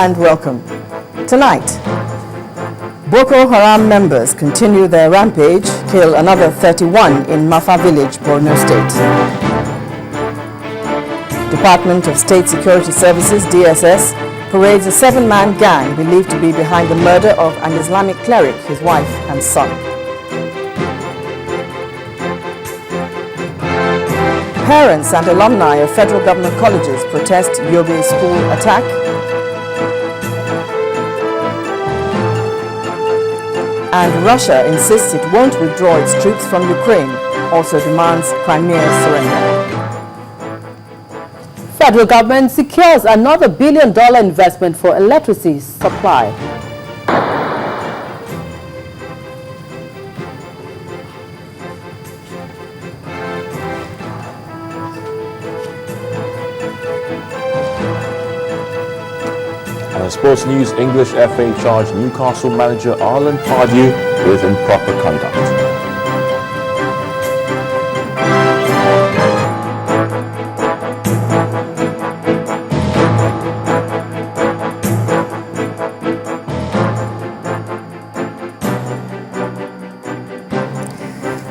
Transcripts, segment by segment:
and welcome. Tonight, Boko Haram members continue their rampage, kill another 31 in Mafa village, Borno State. Department of State Security Services, DSS, parades a 7-man gang believed to be behind the murder of an Islamic cleric, his wife and son. Parents and alumni of federal government colleges protest Yobe school attack. And Russia insists it won't withdraw its troops from Ukraine, also demands Crimea's surrender. Federal government secures another $1 billion investment for electricity supply. Sports News English FA charged Newcastle manager Arlen Pardew with improper conduct.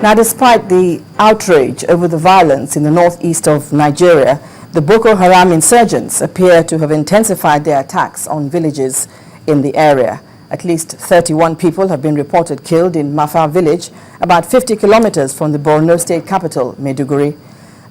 Now, despite the outrage over the violence in the northeast of Nigeria, the Boko Haram insurgents appear to have intensified their attacks on villages in the area. At least 31 people have been reported killed in Mafa village, about 50 kilometers from the Borno state capital, Maiduguri.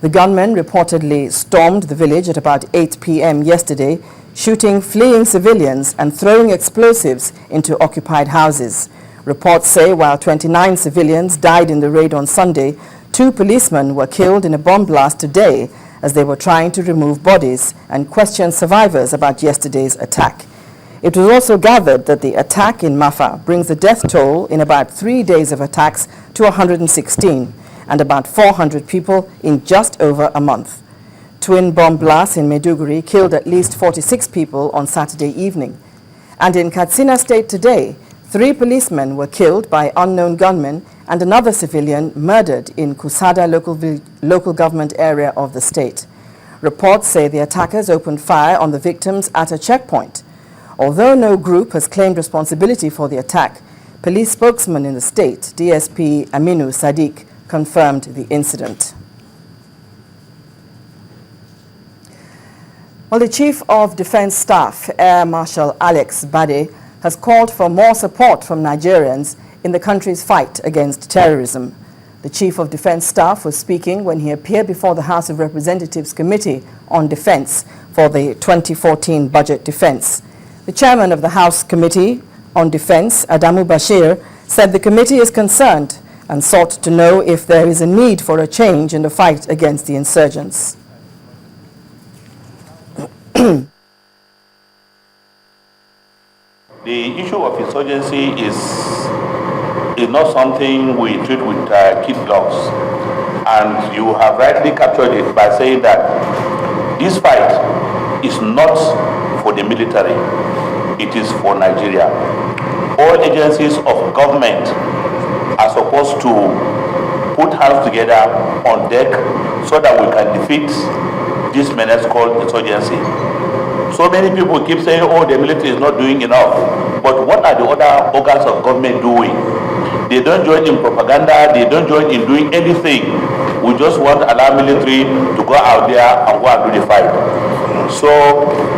The gunmen reportedly stormed the village at about 8 p.m. yesterday, shooting fleeing civilians and throwing explosives into occupied houses. Reports say while 29 civilians died in the raid on Sunday, 2 policemen were killed in a bomb blast today as they were trying to remove bodies and question survivors about yesterday's attack. It was also gathered that the attack in Mafa brings the death toll in about 3 days of attacks to 116 and about 400 people in just over a month. Twin bomb blasts in Maiduguri killed at least 46 people on Saturday evening. And in Katsina State today, 3 policemen were killed by unknown gunmen and another civilian murdered in Kusada local government area of the state. Reports say the attackers opened fire on the victims at a checkpoint. Although no group has claimed responsibility for the attack, police spokesman in the state, DSP Aminu Sadiq, confirmed the incident. Well, the Chief of Defense Staff, Air Marshal Alex Bade, has called for more support from Nigerians in the country's fight against terrorism. The Chief of Defense Staff was speaking when he appeared before the House of Representatives Committee on Defense for the 2014 budget defense. The chairman of the House Committee on Defense, Adamu Bashir, said the committee is concerned and sought to know if there is a need for a change in the fight against the insurgents. The issue of insurgency is not something we treat with kid gloves. And you have rightly captured it by saying that this fight is not for the military, it is for Nigeria. All agencies of government are supposed to put hands together on deck so that we can defeat this menace called insurgency. So many people keep saying, oh, the military is not doing enough. But what are the other organs of government doing? They don't join in propaganda, they don't join in doing anything. We just want to allow military to go out there and go and do the fight. So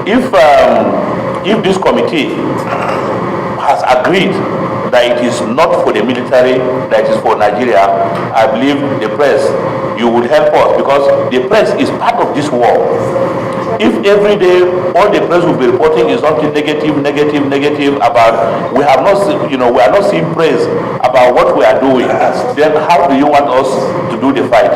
if this committee has agreed that it is not for the military, that it is for Nigeria, I believe the press, you would help us because the press is part of this war. If every day all the press will be reporting is something negative about, we have not, we are not seeing praise about what we are doing, then how do you want us to do the fight?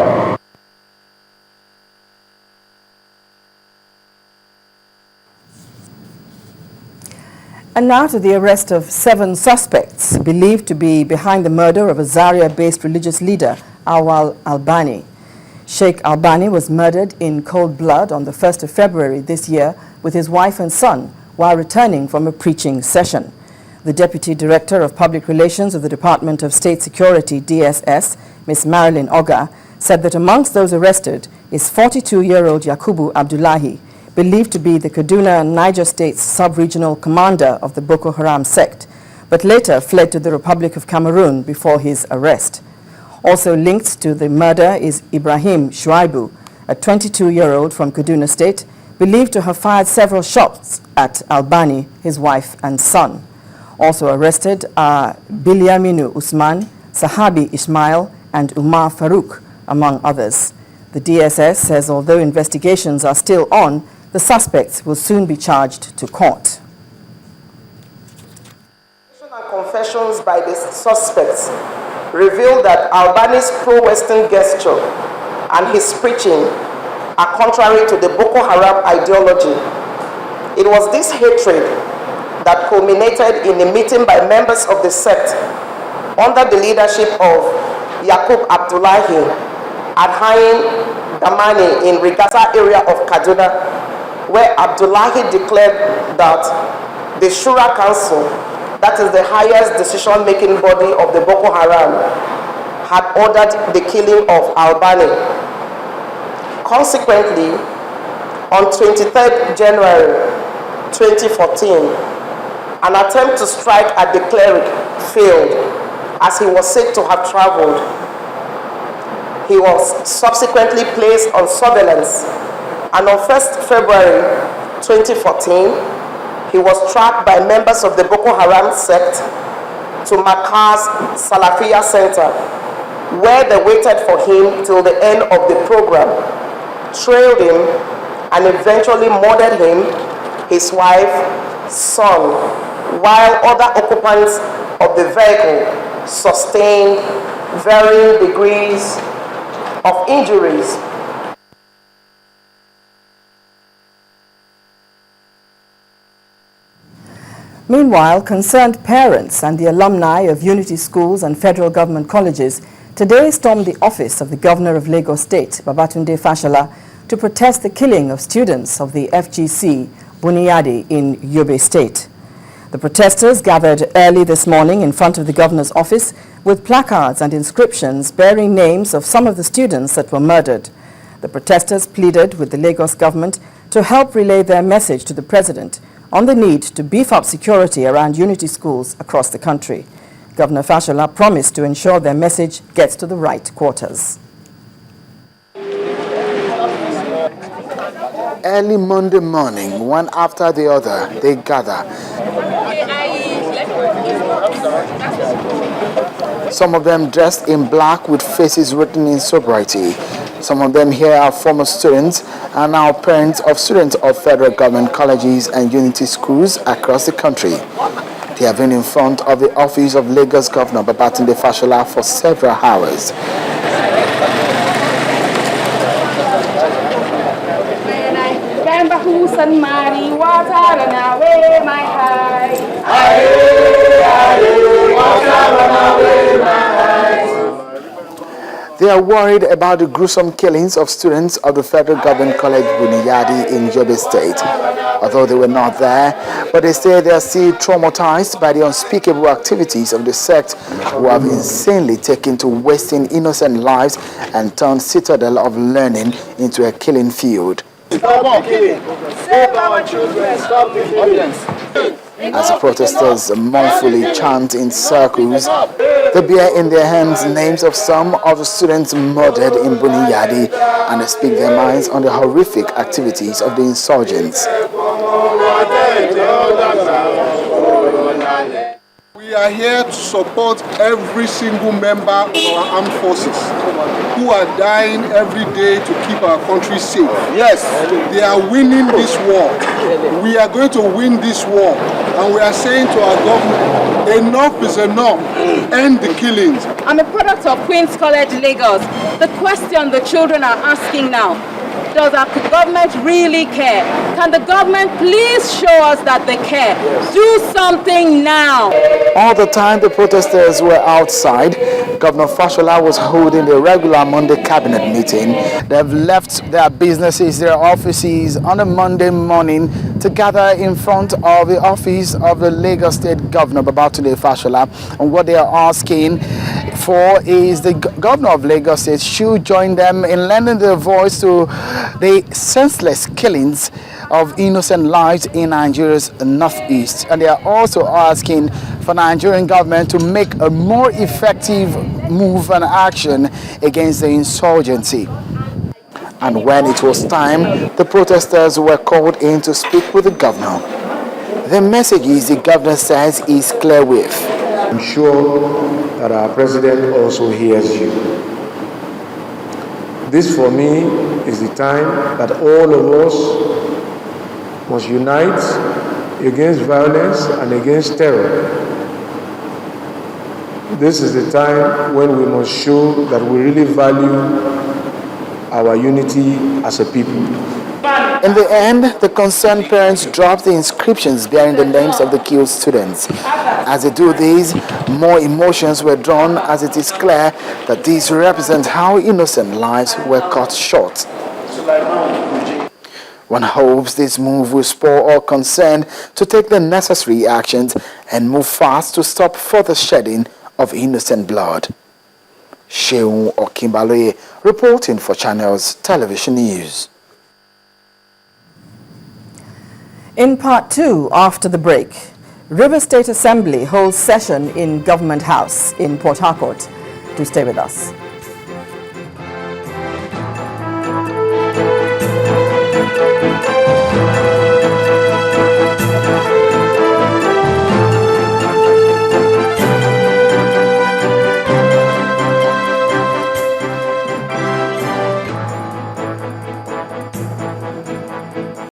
And now to the arrest of 7 suspects believed to be behind the murder of a Zaria-based religious leader, Awal Albani. Sheikh Albani was murdered in cold blood on the 1st of February this year with his wife and son while returning from a preaching session. The Deputy Director of Public Relations of the Department of State Security, DSS, Ms. Marilyn Oga, said that amongst those arrested is 42-year-old Yakubu Abdullahi, believed to be the Kaduna and Niger State's sub-regional commander of the Boko Haram sect, but later fled to the Republic of Cameroon before his arrest. Also linked to the murder is Ibrahim Shuaibu, a 22-year-old from Kaduna State, believed to have fired several shots at Albani, his wife and son. Also arrested are Bilyaminu Usman, Sahabi Ismail, and Umar Farouk, among others. The DSS says although investigations are still on, the suspects will soon be charged to court. Confessions by the suspects reveal that Albani's pro-Western gesture and his preaching are contrary to the Boko Haram ideology. It was this hatred that culminated in a meeting by members of the sect under the leadership of Yakub Abdullahi at Hain Damani in Rigata area of Kaduna, where Abdullahi declared that the Shura Council, that is the highest decision-making body of the Boko Haram, had ordered the killing of Albani. Consequently, on 23rd January 2014, an attempt to strike at the cleric failed as he was said to have traveled. He was subsequently placed on surveillance, and on 1st February 2014, he was tracked by members of the Boko Haram sect to Makar's Salafia Center, where they waited for him till the end of the program, trailed him, and eventually murdered him, his wife, son, while other occupants of the vehicle sustained varying degrees of injuries. Meanwhile, concerned parents and the alumni of Unity schools and federal government colleges today stormed the office of the Governor of Lagos State, Babatunde Fashola, to protest the killing of students of the FGC Buniyadi in Yobe State. The protesters gathered early this morning in front of the governor's office with placards and inscriptions bearing names of some of the students that were murdered. The protesters pleaded with the Lagos government to help relay their message to the president on the need to beef up security around Unity schools across the country. Governor Fashola promised to ensure their message gets to the right quarters. Early Monday morning, one after the other, they gather. Some of them dressed in black with faces written in sobriety. Some of them here are former students and now parents of students of federal government colleges and Unity schools across the country. They have been in front of the office of Lagos Governor Babatunde Fashola for several hours. They are worried about the gruesome killings of students of the Federal Government College Buniyadi in Yobe State. Although they were not there, but they say they are still traumatized by the unspeakable activities of the sect who have insanely taken to wasting innocent lives and turned citadel of learning into a killing field. Stop killing! Save our children! Stop the killing! As the protesters mournfully chant in circles, they bear in their hands names of some of the students murdered in Buniyadi, and they speak their minds on the horrific activities of the insurgents. We are here to support every single member of our armed forces who are dying every day to keep our country safe. Yes, they are winning this war. We are going to win this war. And we are saying to our government, enough is enough. End the killings. I'm a product of Queen's College, Lagos. The question the children are asking now, does our government really care? Can the government please show us that they care? Yes. Do something now. All the time the protesters were outside, Governor Fashola was holding the regular Monday cabinet meeting. They've left their businesses, their offices on a Monday morning to gather in front of the office of the Lagos State Governor, Babatunde Fashola, and what they are asking for is the Governor of Lagos State should join them in lending their voice to the senseless killings of innocent lives in Nigeria's northeast. And they are also asking for Nigerian government to make a more effective move and action against the insurgency. And when it was time, the protesters were called in to speak with the governor. The messages the governor says is clear with. I'm sure that our president also hears you. This for me is the time that all of us must unite against violence and against terror. This is the time when we must show that we really value our unity as a people. In the end, the concerned parents dropped the inscriptions bearing the names of the killed students. As they do this, more emotions were drawn, as it is clear that these represent how innocent lives were cut short. One hopes this move will spur all concerned to take the necessary actions and move fast to stop further shedding of innocent blood. Sheung Okimbaloye reporting for Channels Television News. In part 2, after the break, River State Assembly holds session in Government House in Port Harcourt. Do stay with us.